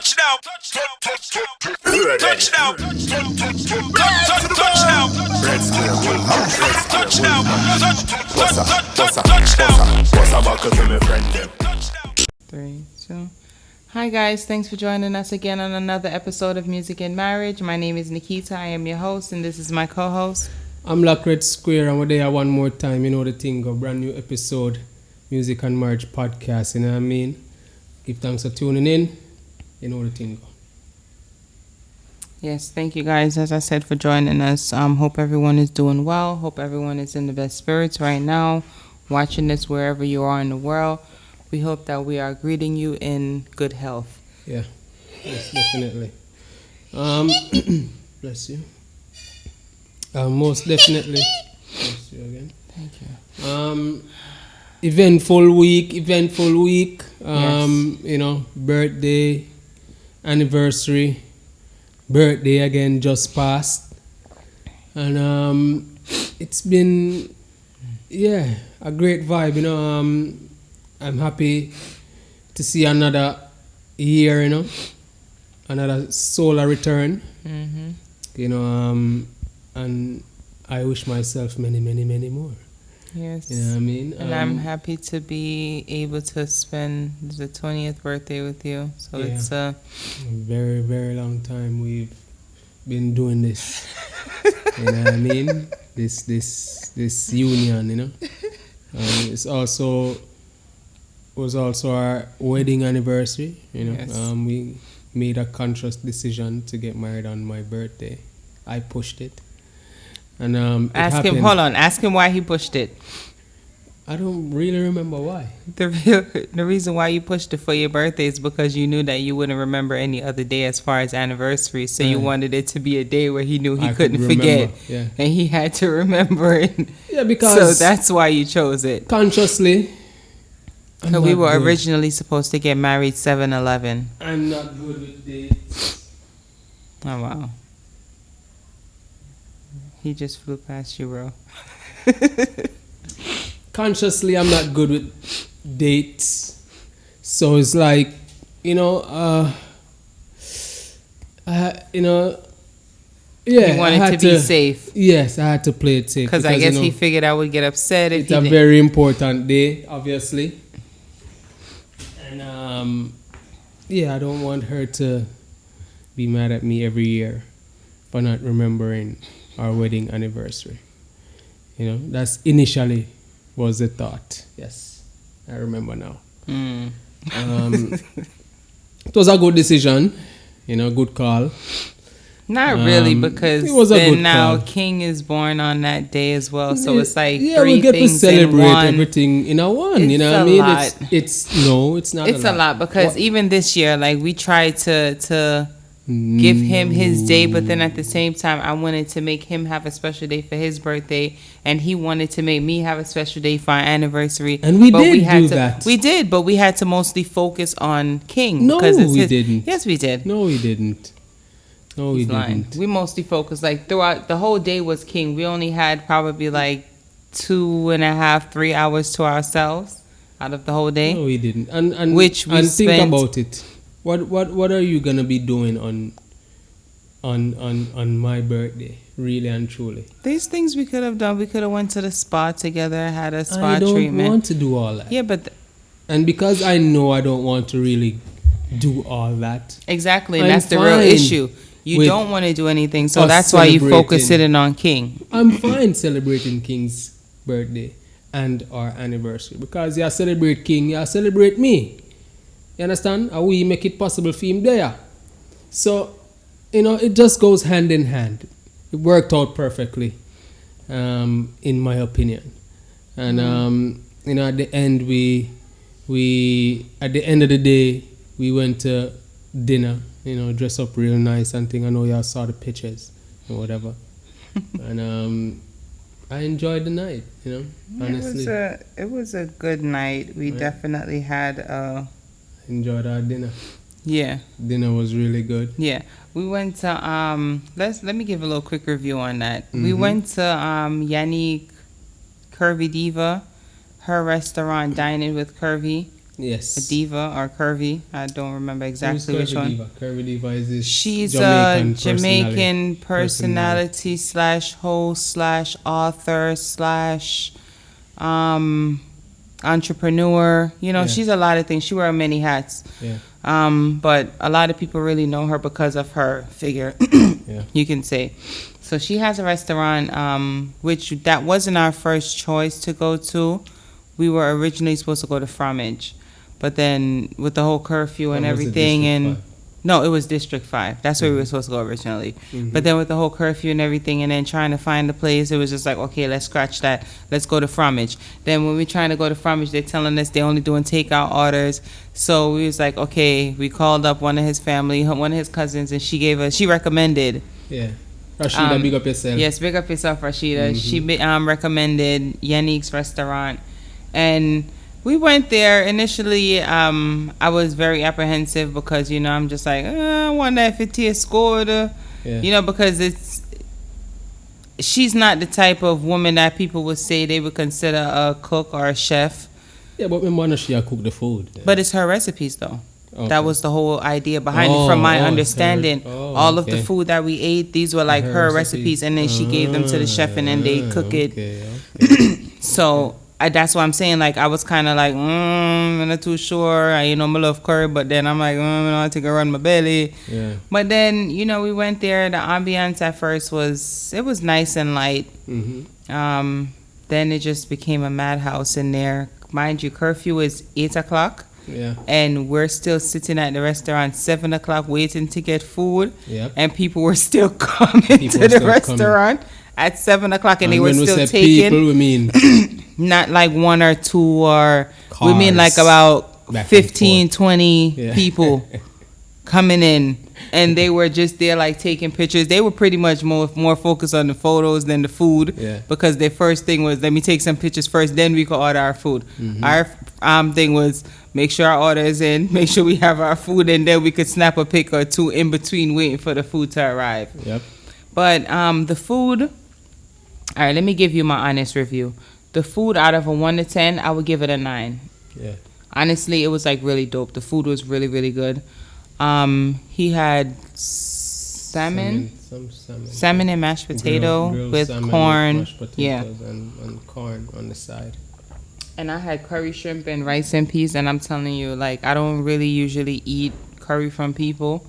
Touchdown. Touchdown. Touchdown. Red square, one Touchdown. What's a buckle to my friend them? 3, 2. Hi guys, thanks for joining us again on another episode of Music and Marriage. My name is Nikita, I am your host, and this is my co-host. I'm Black Red Square, and we're there one more time, you know the thing, a brand new episode, Music and Marriage podcast, you know what I mean? Give thanks for tuning in, you know the thing. Yes, thank you guys, as I said, for joining us. Hope everyone is doing well. Hope everyone is in the best spirits right now, watching this wherever you are in the world. We hope that we are greeting you in good health. Yeah, yes, definitely. Bless you. Most definitely. Bless you again. Thank you. Eventful week. Yes. You know, birthday, anniversary, birthday again just passed. And it's been, a great vibe, you know. I'm happy to see another year, you know, another solar return, you know, and I wish myself many more. Yes. You know what I mean? And I'm happy to be able to spend the 20th birthday with you. So it's a very, very long time we've been doing this. You know what I mean? This union, you know. It's also was also our wedding anniversary, you know. Yes. We made a conscious decision to get married on my birthday. I pushed it. And ask him why he pushed it. I don't really remember why. The reason why you pushed it for your birthday is because you knew that you wouldn't remember any other day as far as anniversary. So you wanted it to be a day where he knew he couldn't forget. Yeah. And he had to remember it. Yeah, because so that's why you chose it. Consciously. So we were originally supposed to get married 7/11. I'm not good with dates. Oh wow. He just flew past you, bro. Consciously, I'm not good with dates. So it's like, you know, you know, yeah. You wanted to be safe. Yes, I had to play it safe. Because I guess he figured I would get upset if it's a very important day, obviously. And, I don't want her to be mad at me every year for not remembering our wedding anniversary. You know, that's initially was the thought. Yes, I remember now. It was a good decision, you know, good call. Not really, because it was a then good now call. King is born on that day as well. So it's like we three get to things celebrate in one. everything in a one. It's You know a what I mean? lot. It's not. It's a lot because even this year, like we tried to give him his day, but then at the same time, I wanted to make him have a special day for his birthday, and he wanted to make me have a special day for our anniversary. And we did do that. We did, but we had to mostly focus on King. No, we didn't. Yes, we did. No, we didn't. No, we didn't. We mostly focused, like throughout the whole day was King. We only had probably like 2.5, 3 hours to ourselves out of the whole day. No, we didn't. And which we think spent, about it. What are you gonna be doing on my birthday, really and truly? These things we could have done. We could have went to the spa together, had a spa I don't treatment. want to do all that. Yeah, but and because I know I don't want to really do all that. Exactly, and I'm that's the real fine issue. You with don't want to do anything, so us that's why you focus celebrating. it on King. I'm fine celebrating King's birthday and our anniversary because you celebrate King, you celebrate me. You understand? And we make it possible for him there. So, you know, it just goes hand in hand. It worked out perfectly, in my opinion. And you know, at the end at the end of the day, we went to dinner. You know, dress up real nice and thing. I know y'all saw the pictures or whatever. And I enjoyed the night, you know, honestly. It was a good night. We definitely had enjoyed our dinner. Yeah. Dinner was really good. Yeah. We went to let me give a little quick review on that. We went to Yannick Curvy Diva, her restaurant, Dining with Curvy. Yes. Diva or Curvy. I don't remember exactly which one. Diva? Curvy Diva is this She's Jamaican a Jamaican personality slash host slash author slash entrepreneur. You know, Yeah. she's a lot of things. She wears many hats. Yeah. But a lot of people really know her because of her figure, Yeah. you can say. So she has a restaurant, which that wasn't our first choice to go to. We were originally supposed to go to Fromage, but then with the whole curfew and Or was it everything, District and 5? no, it was District 5. That's where we were supposed to go originally. But then with the whole curfew and everything, and then trying to find a place, it was just like, okay, let's scratch that. Let's go to Fromage. Then when we're trying to go to Fromage, they're telling us they're only doing takeout orders. So we was like, okay, we called up one of his family, one of his cousins, and she recommended. Yeah. Rashida, big up yourself. Yes, big up yourself, Rashida. She recommended Yannick's restaurant. And we went there. Initially, I was very apprehensive because, you know, I'm just like, I wonder if it tastes good. You know, because she's not the type of woman that people would say they would consider a cook or a chef. Yeah, but my mother, she cook the food. Yeah. But it's her recipes, though. Okay. That was the whole idea behind it, from my understanding. All of the food that we ate, these were like her recipes, and then she gave them to the chef, and then they cook it. So that's why I'm saying, like, I was kind of like, I'm not too sure. I love curry, but then I'm like, I take a run my belly. Yeah. But then, we went there. The ambiance at first was nice and light. Then it just became a madhouse in there. Mind you, curfew is 8 o'clock. Yeah. And we're still sitting at the restaurant 7 o'clock waiting to get food. Yep. And people were still coming to the restaurant at 7 o'clock, and they were still taking. People, we mean not like one or two, or cars. We mean like about Back 15, 20 Yeah. people coming in. And they were just there like taking pictures. They were pretty much more focused on the photos than the food. Yeah. Because their first thing was, let me take some pictures first, then we can order our food. Our thing was, make sure our order is in, make sure we have our food, and then we could snap a pic or two in between waiting for the food to arrive. Yep. But the food, all right, let me give you my honest review. The food, out of a 1 to 10, I would give it a 9. Yeah. Honestly, it was like really dope. The food was really, really good. He had salmon and mashed potato grilled with salmon corn. with mashed potatoes and corn on the side. And I had curry shrimp and rice and peas, and I'm telling you, like, I don't really usually eat curry from people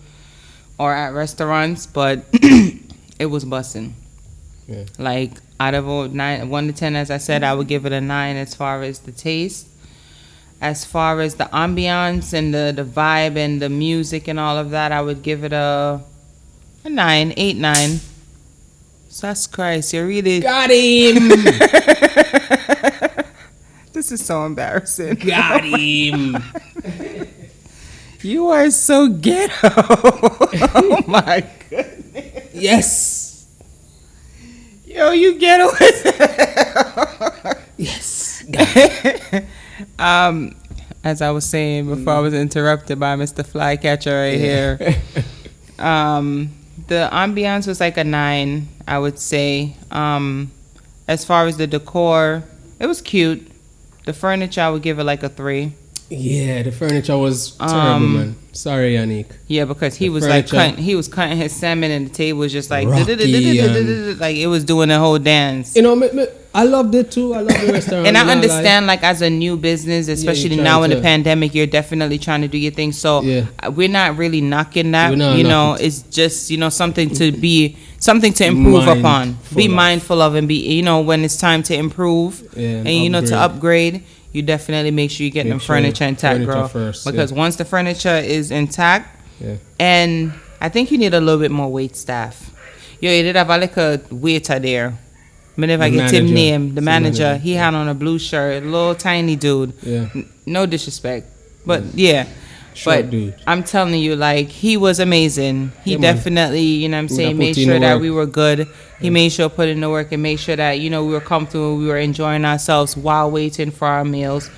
or at restaurants, but it was bussin'. Yeah. Like, out of 1 to 10, as I said, I would give it a 9 as far as the taste. As far as the ambiance and the vibe and the music and all of that, I would give it a 9, 8, 9. Jesus Christ, you really Got him! This is so embarrassing. Got him! You are so ghetto. Oh my goodness. Yes! Yo, you ghetto as Yes! As I was saying before, I was interrupted by Mr. Flycatcher right here. The ambiance was like a 9, I would say. As far as the decor, it was cute. The furniture, I would give it like a 3. Yeah, the furniture was terrible, man. Sorry, Yannick. Yeah, because he The was furniture. like cutting his salmon, and the table was just like Rocky like it was doing a whole dance. You know, I loved it too. I love the restaurant. And I understand, like, as a new business, especially you're now in trying the to- pandemic, you're definitely trying to do your thing. So Yeah. we're not really knocking that. We're not knocking it. It's just something to improve upon. Be of. mindful of, and be when it's time to improve Yeah, and to upgrade. You definitely make sure you get them furniture intact, girl. first, Because once the furniture is intact, Yeah. and I think you need a little bit more wait staff. Yo, you did have like a waiter there. I mean, if I The get him manager. name, the manager, manager. he had on a blue shirt, a little tiny dude. Yeah. No disrespect, but yeah. Short But dude. I'm telling you, like, he was amazing. He Yeah, man. definitely, what I'm saying, put made in sure the that work. we were good. He made sure to put in the work and made sure that, we were comfortable, we were enjoying ourselves while waiting for our meals.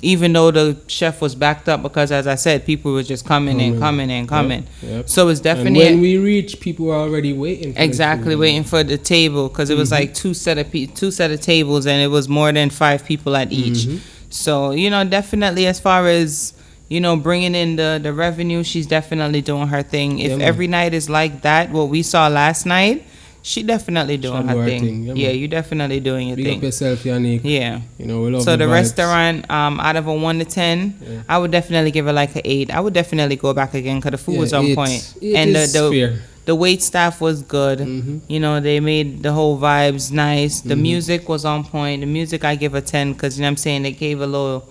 Even though the chef was backed up, because, as I said, people were just coming and coming and coming. Yep. So it's And definitely when we reached, people were already waiting. For exactly the food. waiting for the table, because it was like two set of tables, and it was more than 5 people at each. So, definitely as far as, bringing in the revenue, she's definitely doing her thing. If every night is like that, what we saw last night, she definitely doing her thing. Yeah, you definitely doing your Big thing. up yourself, Yannick. Yeah. We love so the vibes. restaurant, out of a 1 to 10, I would definitely give it like an 8. I would definitely go back again because the food was on point. And the wait staff was good. They made the whole vibes nice. The music was on point. The music I give a 10 because, I'm saying, they gave a little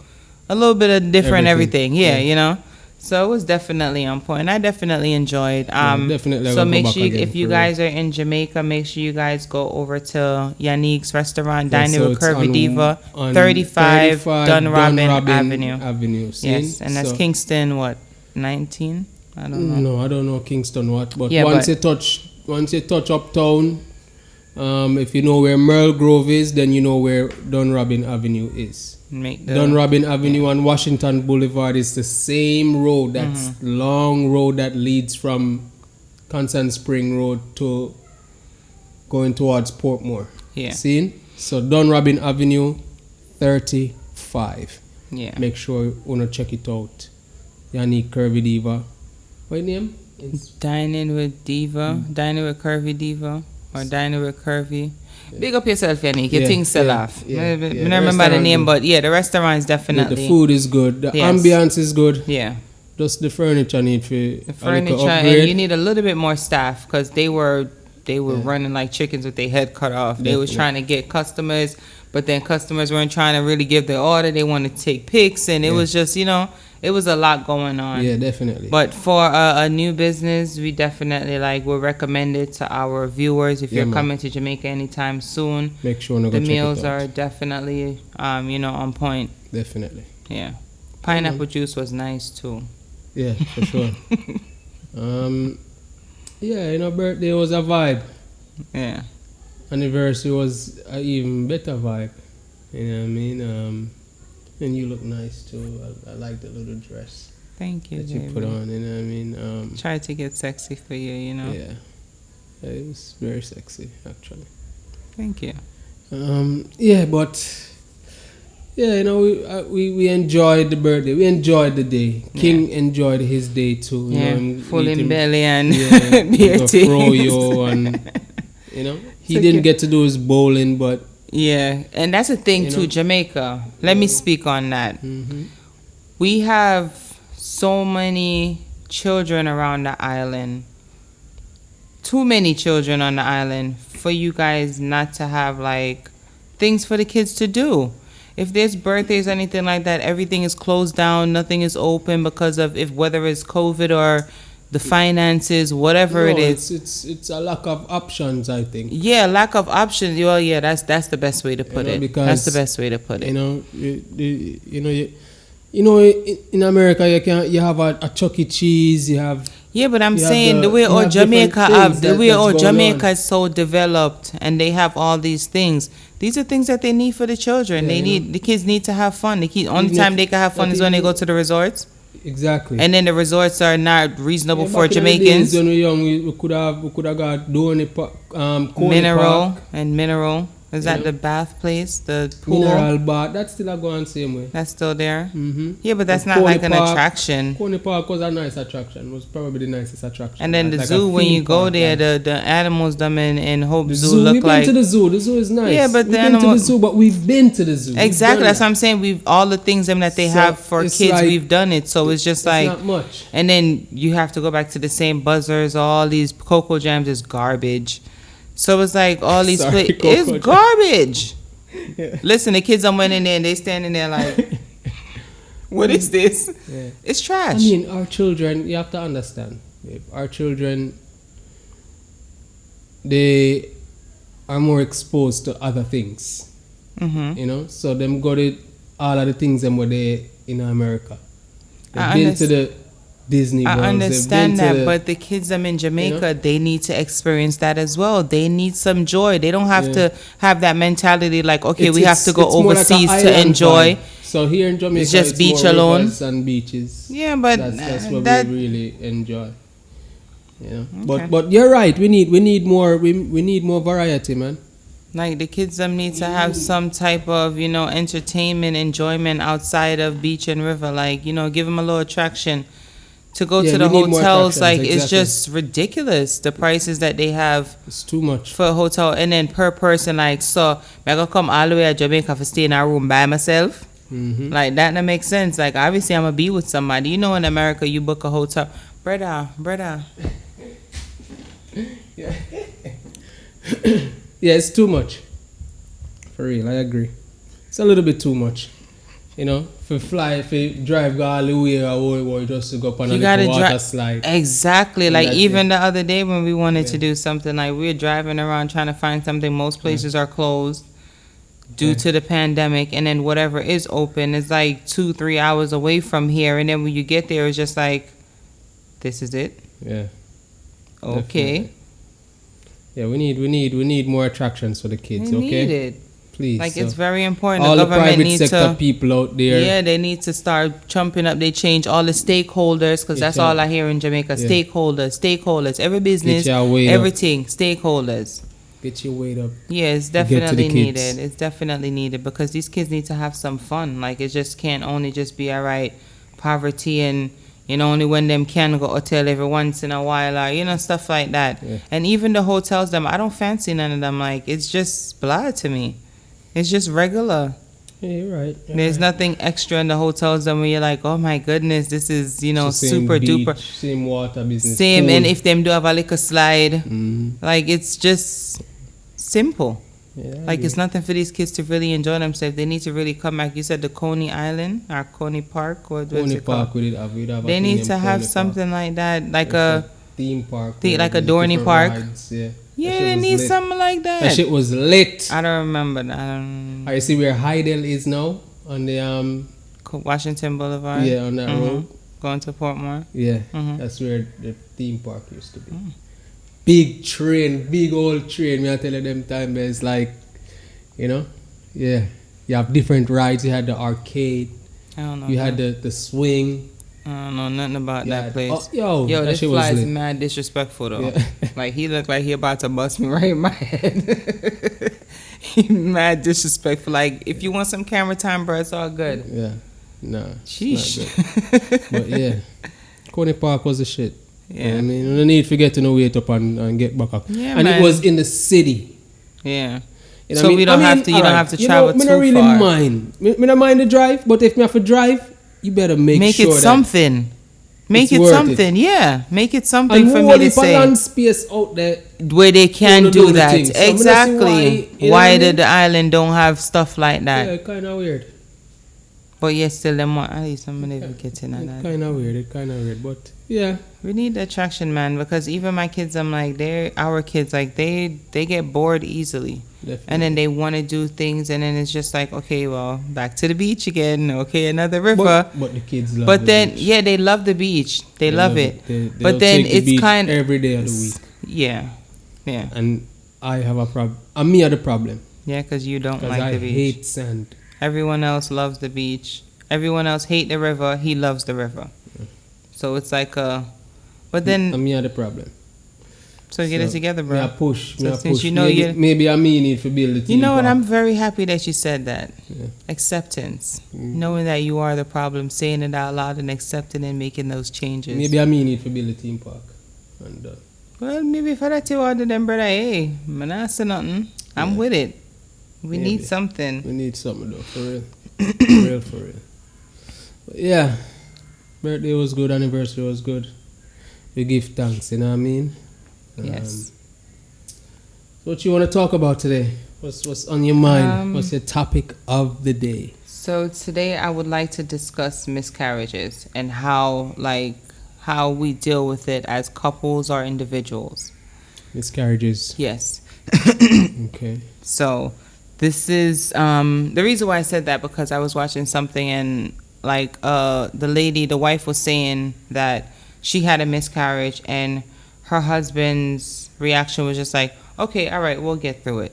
bit of different everything. Yeah. So it was definitely on point. I definitely enjoyed. Definitely. So make sure if you guys are in Jamaica, make sure you guys go over to Yannick's restaurant, Dining with Curvy Diva, 35 Dunrobin Avenue. Yes, and that's Kingston. What, 19? I don't know. No, I don't know Kingston what. But once you touch uptown, if you know where Merle Grove is, then you know where Dunrobin Avenue is. Dunrobin Avenue and Washington Boulevard is the same road. That's long road that leads from Constant Spring Road to going towards Portmore. Yeah. See? So Dunrobin Avenue 35. Yeah. Make sure you wanna check it out. Yannick Curvy Diva. What name? It's Dining with Diva, Dining with Curvy Diva, or Dining with Curvy. Big up yourself, Yannick. Your things sell off. I don't remember the name, but the restaurant is definitely. The food is good. The ambience is good. Yeah. Just the furniture need for the furniture, and you need a little bit more staff because they were running like chickens with their head cut off. They was trying to get customers, but then customers weren't trying to really give their order. They wanted to take pics, and it was just it was a lot going on. Yeah, definitely. But for a new business, we definitely will recommend it to our viewers. If you're coming to Jamaica anytime soon, make sure the meals are definitely on point. Definitely. Yeah. Pineapple juice was nice too. Yeah, for sure. Birthday was a vibe. Yeah. Anniversary was an even better vibe. You know what I mean? And you look nice too. I like the little dress. Thank you, that you put on. You know what I mean? Try to get sexy for you. Yeah, it was very sexy actually. Thank you. We enjoyed the birthday. We enjoyed the day. King enjoyed his day too. Full in belly and froyo and he didn't get to do his bowling, but. Yeah, and that's a thing too, Jamaica. Let me speak on that. We have so many children around the island. Too many children on the island for you guys not to have things for the kids to do. If there's birthdays or anything like that, everything is closed down, nothing is open because of whether it's COVID or the finances, whatever it is. It's a lack of options, I think. Yeah, lack of options. Well, yeah, that's the best way to put it. That's the best way to put it. In America you have a Chuck E. Cheese. You have. Yeah, but I'm saying the way Jamaica is so developed and they have all these things. These are things that they need for the children. The kids need to have fun. The only time they can have fun is when they go to the resorts. Exactly. And then the resorts are not reasonable for Jamaicans. When we were young, we could have got Mineral. Is that the bath place? The pool? Mineral bath. That's still going same way. That's still there? Mm-hmm. Yeah, but that's not like an attraction. Coney Park was a nice attraction. It was probably the nicest attraction. And then the zoo, when you go there, the animals them in Hope Zoo look like... We've been to the zoo. The zoo is nice. Yeah, but we've been to the zoo, but we've been to the zoo. Exactly. That's what I'm saying. All the things that they have for kids, we've done it. So it's just like... not much. And then you have to go back to the same buzzers. All these Cocoa Jams is garbage. So it's like all these it's garbage. Yeah. Listen, the kids went in there and they standing there like, what is this? Yeah. It's trash. I mean, our children, you have to understand, our children, they are more exposed to other things. Mm-hmm. So them got it, all of the things them were there in America. They've been to the Disney World. I understand that, but the kids them in Jamaica, they need to experience that as well. They need some joy. They don't have to have that mentality like, okay, we have to go overseas to enjoy. Vibe. So here in Jamaica, it's just beach alone and beaches. Yeah, but that's what we really enjoy. Okay. But you're right. We need more. We need more variety, man. Like the kids them need to have some type of, entertainment, enjoyment outside of beach and river. Like, give them a little attraction. To go Yeah, to the we need more hotels, like attractions, it's just ridiculous. The prices that they have It's too much. for a hotel, and then per person, like, so I gotta come all the way to Jamaica for stay in a room by myself. Mm-hmm. Like that makes sense. Like obviously I'm gonna be with somebody. In America you book a hotel, brother. Yeah. Yeah, it's too much. For real, I agree. It's a little bit too much. If you drive all the way or just to go up on a little water slide. Exactly. Like That's even it. the other day when we wanted to do something, like we were driving around trying to find something. Most places are closed due to the pandemic, and then whatever is open is like 2-3 hours away from here. And then when you get there, it's just like, this is it. Yeah. Okay. Definitely. Yeah, we need more attractions for the kids. They Okay. need it. Please. Like it's very important. all The the government private needs sector to. people out there. Yeah, they need to start chumping up. They change all the stakeholders because that's all I hear in Jamaica. Yeah. Stakeholders. Every business, Get your weight up. everything. Stakeholders. Get your weight up. Yeah, it's To get to the definitely kids. needed. It's definitely needed because these kids need to have some fun. Like it just can't only just be all right, poverty and only when them can go hotel every once in a while or stuff like that. Yeah. And even the hotels, them I don't fancy none of them. Like it's just blah to me. It's just regular. Yeah, you're right. There's nothing extra in the hotels that when you're like, oh my goodness, this is, It's the same super beach, duper. same water business. Same, pool. and if them do have a liquor slide, Mhm. like it's just simple. Yeah, I Like agree. it's nothing for these kids to really enjoy themselves. They need to really come back. You said the Coney Island or Coney Park, or what's Coney it called? Park we'd have a They thing need named to have Coney something like that, like Park. a theme park. Thing where like a there's Dorney different Park. rides, yeah. yeah. That shit They was need lit. something like That that. shit was lit. I don't remember. I don't. I see where Heidel is now on the Washington Boulevard. yeah, on that road. Going to Portmore. Yeah, Mhm. that's where the theme park used to be. Big train, big old train. Me I tell you them time there's like, yeah. You have different rides. You had the arcade. I don't know. You had the swing. I don't know nothing about Yeah. that place. Oh, Yo, that this shit was fly is lit. mad disrespectful though. Yeah. Like he looked like he about to bust me right in my head. He mad disrespectful. Like if you want some camera time, bro, it's all good. Yeah, nah. it's not Sheesh. good. But yeah, Coney Park was the shit. Yeah. I mean, no need to get to no wait up and get back up. Yeah, and man. it was in the city. Yeah. You know So what I mean? we don't have to. You don't alright, have to travel me too not really far. mind. Me not mind the drive, but if me have to drive, you better make sure It something. Make it's it worth something. Yeah. Make it that. something And for whole me to heap of say. land space out there. Where they can to do the that. thing. So me not see Exactly. why, you know what Why I did mean? the island don't have stuff like that? Yeah, kind of weird. But yes, still them want at least I'm never getting at that. Kind of weird. It kind of weird, but yeah. We need the attraction, man, because even my kids, I'm like, they're our kids, like they get bored easily. Definitely. And then they want to do things, and then it's just like, okay, well, back to the beach again. Okay, another river. But the kids love But the then, beach. yeah, they love the beach. They love it. They'll But then take the it's beach kind every day of the week. Yeah, yeah, And I have a problem. And me are the problem. yeah, because you don't Because like I the beach. hate sand. Everyone else loves the beach. Everyone else hate the river. He loves the river. So it's like but then And me are the problem. so get it together, bro. Me a push. Me So a since push. you know maybe, you- maybe I me need to build the team. You know what? park. I'm very happy that you said that. Yeah. Acceptance. Knowing that you are the problem, saying it out loud and accepting and making those changes. Maybe I me need to build a team park. And Well, maybe for that you order them, brother. Hey, man, I say nothing. I'm Yeah. with it. We Maybe. need something. we need something though, for real. For real, for real. But yeah. Birthday was good, anniversary was good. We give thanks, you know what I mean? Yes. So what you want to talk about today? What's on your mind? What's your topic of the day? So today I would like to discuss miscarriages and how we deal with it as couples or individuals. Miscarriages. Yes. Okay. So this is the reason why I said that, because I was watching something and the wife was saying that she had a miscarriage and her husband's reaction was just like, okay, all right, we'll get through it.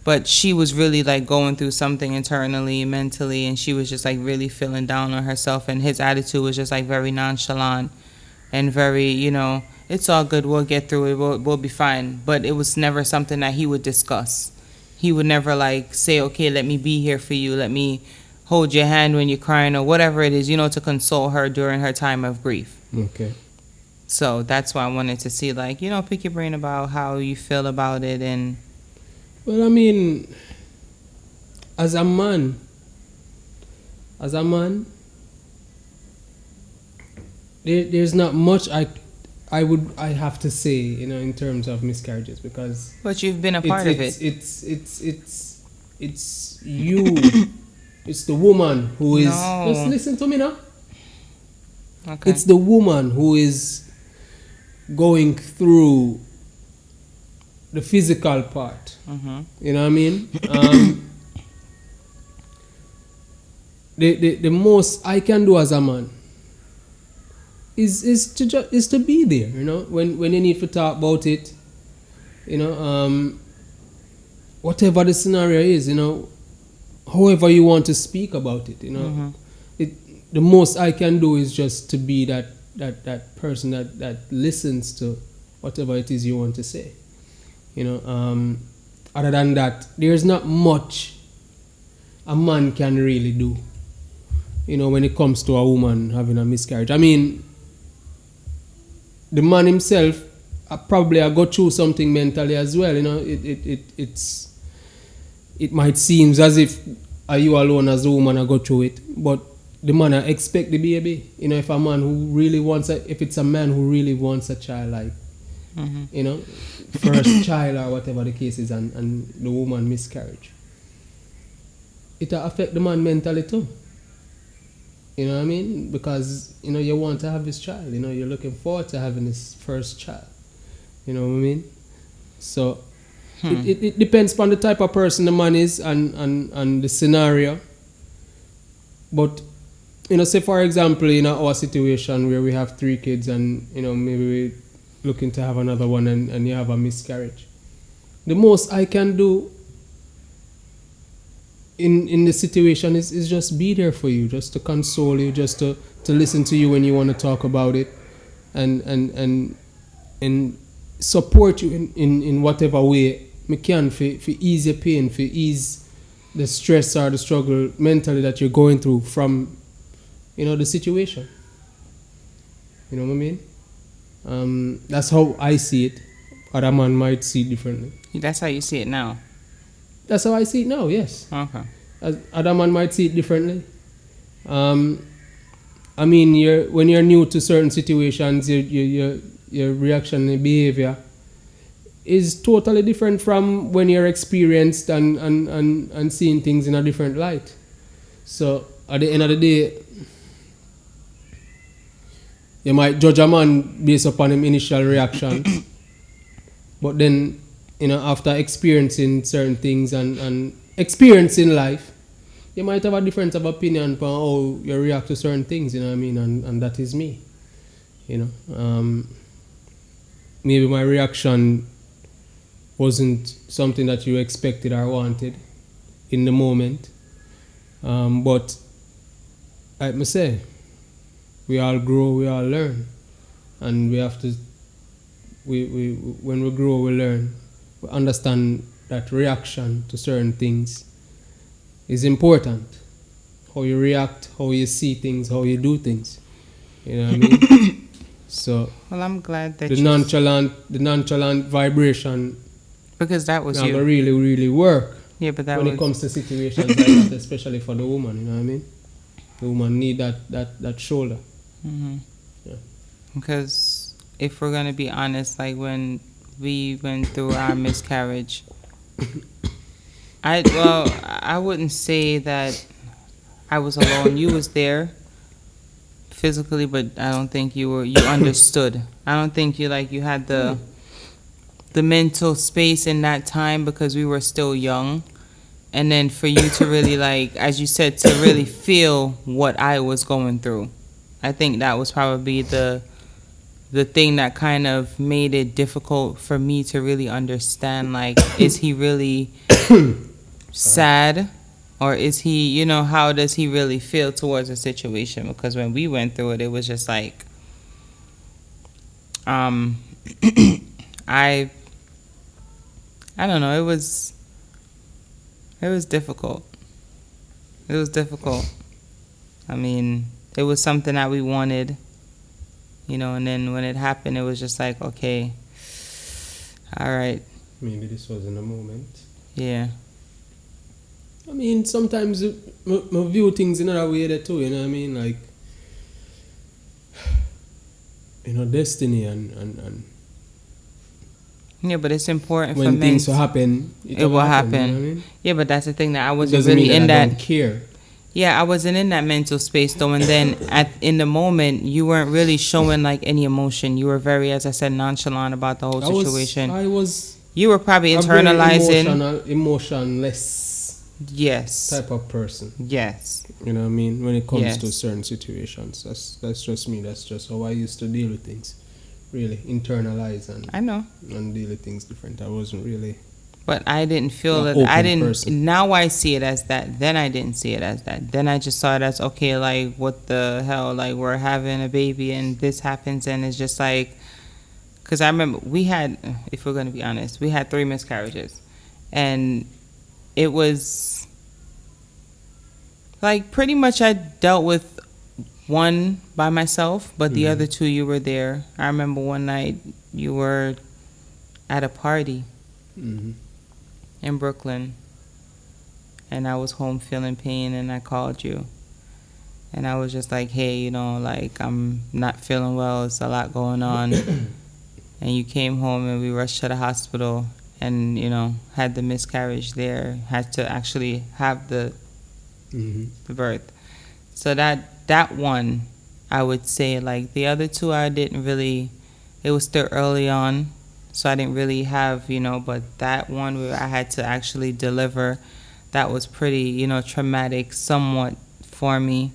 But she was really like going through something internally, mentally, and she was just like really feeling down on herself, and his attitude was just like very nonchalant and very, it's all good, we'll get through it, we'll be fine. But it was never something that he would discuss. he would never like say, okay, let me be here for you, let me hold your hand when you're crying or whatever it is, to console her during her time of grief. Okay. So that's why I wanted to see, like, pick your brain about how you feel about it. And well, I mean, as a man, there's not much I have to say, in terms of miscarriages, because. But you've been a part of it. It's you. It's the woman who is. No. Just listen to me now. Okay. It's the woman who is going through the physical part. Mm-hmm. You know what I mean? The most I can do as a man is to be there. When you need to talk about it. Whatever the scenario is. However you want to speak about it. Mm-hmm. The most I can do is just to be that person that listens to whatever it is you want to say. Other than that, there's not much a man can really do. When it comes to a woman having a miscarriage. I mean, the man himself probably go through something mentally as well. It might seem as if you alone as a woman go through it, but the man expect the baby. If a man who really wants if it's a man who really wants a child, like, Mm-hmm. First child or whatever the case is, and the woman miscarriage, it affect the man mentally too. You know what I mean? Because, you want to have this child, you're looking forward to having this first child. You know what I mean? So, it depends on the type of person the man is and the scenario. But, say for example, our situation where we have 3 kids and, maybe we're looking to have another one and you have a miscarriage. The most I can do in the situation is just be there for you, just to console you, just to listen to you when you want to talk about it, and support you in whatever way I can for ease your pain, for ease the stress or the struggle mentally that you're going through from the situation. You know what I mean? That's how I see it. Other man might see it differently. That's how you see it now. That's how I see it now, yes. Okay. Other man might see it differently. I mean, when you're new to certain situations, your reaction and behavior is totally different from when you're experienced and seeing things in a different light. So at the end of the day, you might judge a man based upon his initial reaction, but then, after experiencing certain things and experiencing life, you might have a difference of opinion on how you react to certain things, you know what I mean? And that is me. Maybe my reaction wasn't something that you expected or wanted in the moment. But like I say, we all grow, we all learn. And we have to, when we grow, we learn. We understand that reaction to certain things is important. How you react, how you see things, how you do things. You know what I mean? So, well, I'm glad that the nonchalant vibration, because that was you. really, really work. Yeah, but that when was it comes to situations like that, especially for the woman. You know what I mean? The woman need that shoulder. Mm-hmm. Yeah. Because if we're gonna be honest, like when we went through our miscarriage, I wouldn't say that I was alone. You was there physically, but I don't think you understood. I don't think you had the mental space in that time, because we were still young. And then for you to really, as you said, to really feel what I was going through. I think that was probably the thing that kind of made it difficult for me to really understand, is he really sad? Or is he, how does he really feel towards the situation? Because when we went through it, it was just I don't know, it was It was difficult. It was difficult. I mean, it was something that we wanted, you know, and then when it happened, it was just like, okay, all right. Maybe this wasn't a moment. Yeah. I mean, sometimes I view things in another way there too, you know what I mean? Like, you know, destiny and Yeah, but it's important when for men. things will happen, It will happen. You know what I mean? Yeah, but that's the thing that I It wasn't doesn't really mean in that I that. don't care. Yeah, I wasn't in that mental space though, and then in the moment, you weren't really showing like any emotion. You were very, as I said, nonchalant about the whole situation. I was You were probably a very internalizing. emotionless Yes. type of person. Yes. You know what I mean? When it comes Yes. to certain situations, that's just me. That's just how I used to deal with things. Really internalize I know. and deal with things different. I wasn't really. But I didn't feel An that. open I didn't. person. Now I see it as that. Then I didn't see it as that. Then I just saw it as, okay, like what the hell? Like we're having a baby and this happens and it's just like, because I remember we had, if we're going to be honest, we had 3 miscarriages, and it was like pretty much I dealt with one by myself, but the other 2 you were there. I remember one night you were at a party Mm-hmm. in Brooklyn, and I was home feeling pain, and I called you, and I was just like, hey, you know, like I'm not feeling well, it's a lot going on. And you came home and we rushed to the hospital and, you know, had the miscarriage there, had to actually have the birth. So that one, I would say, like the other 2 I didn't really, it was still early on, so I didn't really have, you know, but that one where I had to actually deliver, that was pretty, you know, traumatic somewhat for me,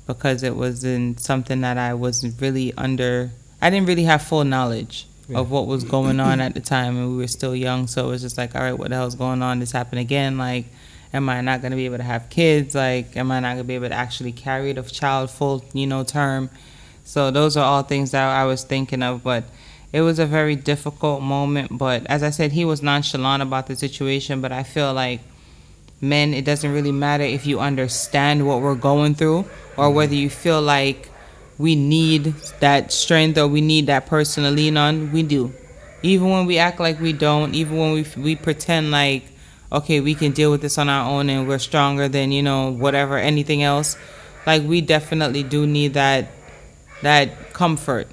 because it was in something that I wasn't really under, I didn't really have full knowledge of what was going on at the time, and we were still young, so it was just like, all right, what the hell's going on? This happened again, like, am I not going to be able to have kids? Like, am I not going to be able to actually carry the child full, you know, term? So those are all things that I was thinking of, but it was a very difficult moment. But as I said, he was nonchalant about the situation, but I feel like men, it doesn't really matter if you understand what we're going through or whether you feel like we need that strength or we need that person to lean on. We do. Even when we act like we don't, even when we pretend like, okay, we can deal with this on our own and we're stronger than, you know, whatever, anything else. Like, we definitely do need that comfort.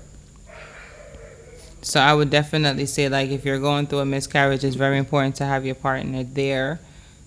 So I would definitely say, like, if you're going through a miscarriage, it's very important to have your partner there.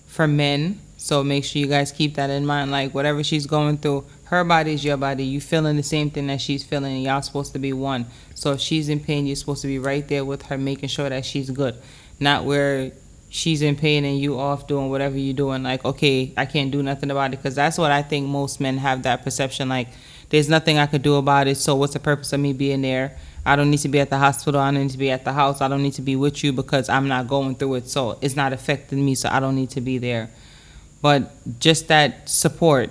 For men, so make sure you guys keep that in mind. Like, whatever she's going through, her body is your body. You feeling the same thing that she's feeling, and y'all supposed to be one. So if she's in pain, you're supposed to be right there with her, making sure that she's good. Not where she's in pain and you off doing whatever you're doing, like, okay, I can't do nothing about it. Because that's what I think most men have, that perception, like, there's nothing I could do about it, so what's the purpose of me being there? I don't need to be at the hospital. I don't need to be at the house. I don't need to be with you because I'm not going through it. So it's not affecting me, so I don't need to be there. But just that support,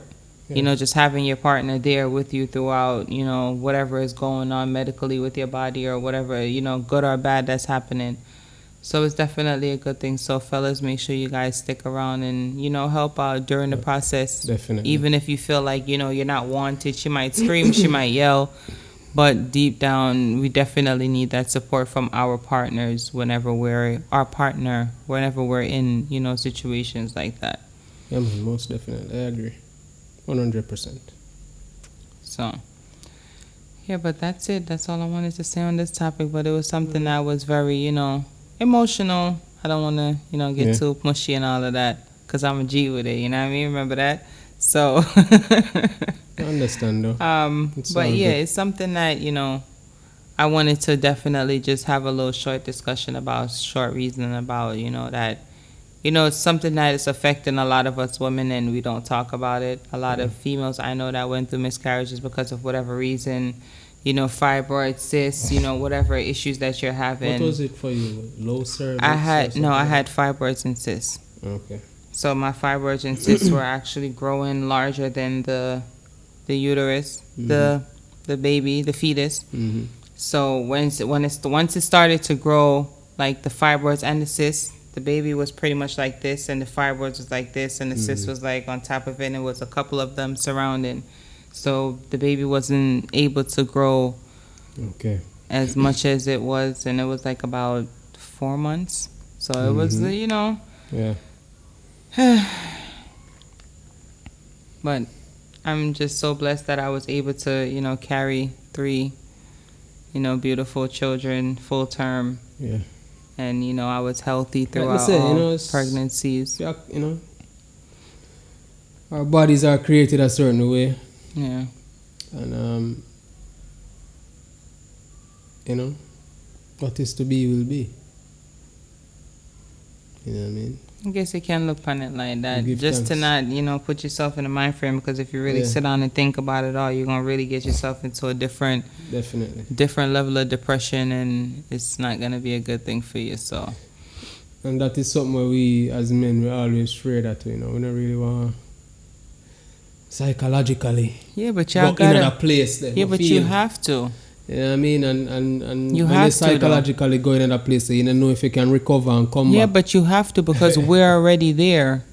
you know, just having your partner there with you throughout, you know, whatever is going on medically with your body or whatever, you know, good or bad that's happening. So it's definitely a good thing. So fellas, make sure you guys stick around and, you know, help out during the process. Definitely. Even if you feel like, you know, you're not wanted, she might scream, she might yell. But deep down, we definitely need that support from our partners whenever we're in, you know, situations like that. Yeah, man, most definitely. I agree. 100%. So, yeah, but that's it. That's all I wanted to say on this topic. But it was something that was very, you know, emotional. I don't want to, you know, get too mushy and all of that because I'm a G with it, you know what I mean? Remember that? So... I understand though. But yeah, it's something that, you know, I wanted to definitely just have a little short discussion about, short reasoning about, you know, that, you know, it's something that is affecting a lot of us women and we don't talk about it. A lot of females I know that went through miscarriages because of whatever reason, you know, fibroid, cysts, you know, whatever issues that you're having. What was it for you? Low cervix? I had fibroids and cysts. Okay. So my fibroids and cysts were actually growing larger than the uterus, the baby, the fetus. So once it started to grow, like the fibroids and the cysts, the baby was pretty much like this, and the fibroids was like this, and the cyst was like on top of it, and it was a couple of them surrounding. So the baby wasn't able to grow as much as it was, and it was like about 4 months. So it was, you know. Yeah. But I'm just so blessed that I was able to, you know, carry 3, you know, beautiful children full term. Yeah. And, you know, I was healthy throughout Like I said, all you know, pregnancies. Yeah, you know, our bodies are created a certain way. Yeah. And, you know, what is to be will be. You know what I mean? I guess you can look upon it like that. Just to thanks. not, you know, put yourself in a mind frame, because if you really sit down and think about it all, you're going to really get yourself into a different level of depression, and it's not going to be a good thing for you. So. And that is something where we as men, we always afraid that, you know, we don't really want psychologically. Yeah, but y'all go in gotta. a place there. Yeah, but you have to. You know what I mean? And you when have you psychologically go in a place, you don't know if you can recover and come back. Yeah, but you have to, because we're already there.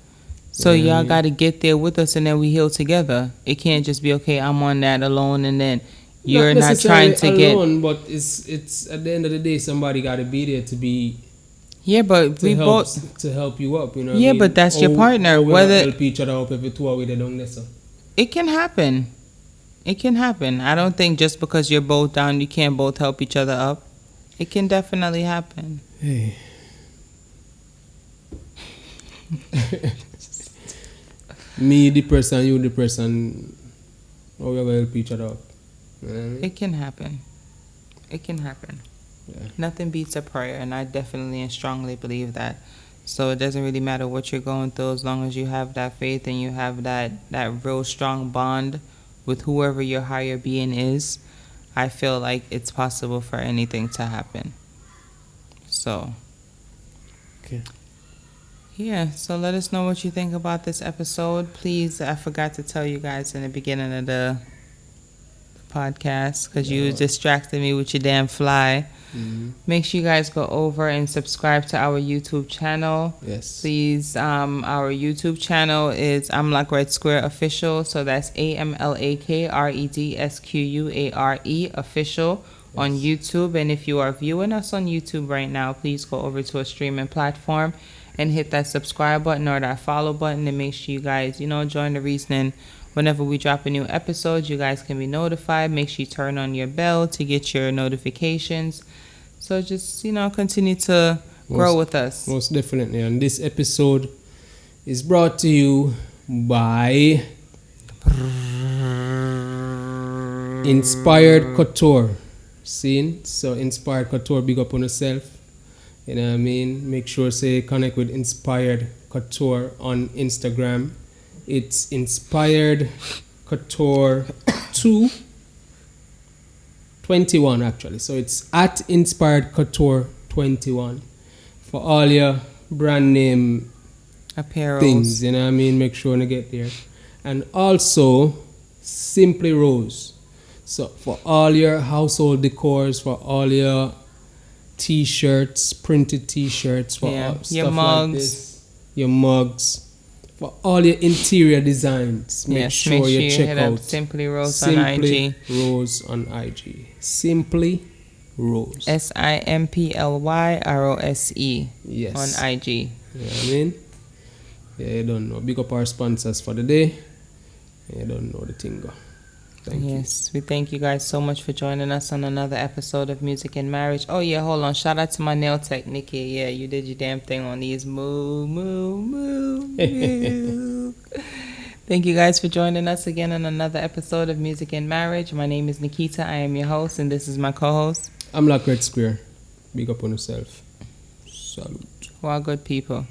So y'all got to get there with us, and then we heal together. It can't just be, okay, I'm on that alone, and then you're not trying to alone, but it's at the end of the day, somebody got to be there to be. Yeah, but we both to help you up. You know. Yeah, but that's your partner. Whether help each other up every 2 hours, they don't listen. It can happen. It can happen. I don't think just because you're both down, you can't both help each other up. It can definitely happen. Hey. Me depressed and you depressed, and how we gonna help each other up? You know what I mean? It can happen. It can happen. Yeah. Nothing beats a prayer, and I definitely and strongly believe that. So it doesn't really matter what you're going through, as long as you have that faith and you have that real strong bond with whoever your higher being is. I feel like it's possible for anything to happen. So. Okay. Yeah, so let us know what you think about this episode. Please, I forgot to tell you guys in the beginning of the podcast, because you distracted me with your damn fly. Mm-hmm. Make sure you guys go over and subscribe to our YouTube channel. Yes. Please, our YouTube channel is Amlak Red Square Official. So that's AMLAKREDSQUARE Official on YouTube. And if you are viewing us on YouTube right now, please go over to a streaming platform and hit that subscribe button or that follow button, and make sure you guys, you know, join the reasoning. Whenever we drop a new episode, you guys can be notified. Make sure you turn on your bell to get your notifications. So just, you know, continue to grow with us. Most definitely. And this episode is brought to you by Inspired Couture. Seen? So Inspired Couture, big up on yourself. You know what I mean? Make sure say connect with Inspired Couture on Instagram. It's Inspired Couture 221 actually. So it's at Inspired Couture 21 for all your brand name apparel things. You know what I mean? Make sure to get there. And also Simply Rose. So for all your household decors, for all your t-shirts, printed t-shirts, for all stuff your mugs. like this, your mugs, for all your interior designs. Make sure you check out Simply Rose on IG. Rose on IG. Simply Rose. SIMPLYROSE. Yes. On IG. You know what I mean? Yeah, you don't know. Big up our sponsors for the day. You don't know the thing go. Yes, we thank you guys so much for joining us on another episode of Music and Marriage. Oh yeah, hold on. Shout out to my nail tech, Nikki. Yeah, you did your damn thing on these. Moo, moo, moo, moo. Thank you guys for joining us again on another episode of Music and Marriage. My name is Nikita. I am your host, and this is my co-host. I'm Black Red Square. Big up on yourself. Salute. We're all good people.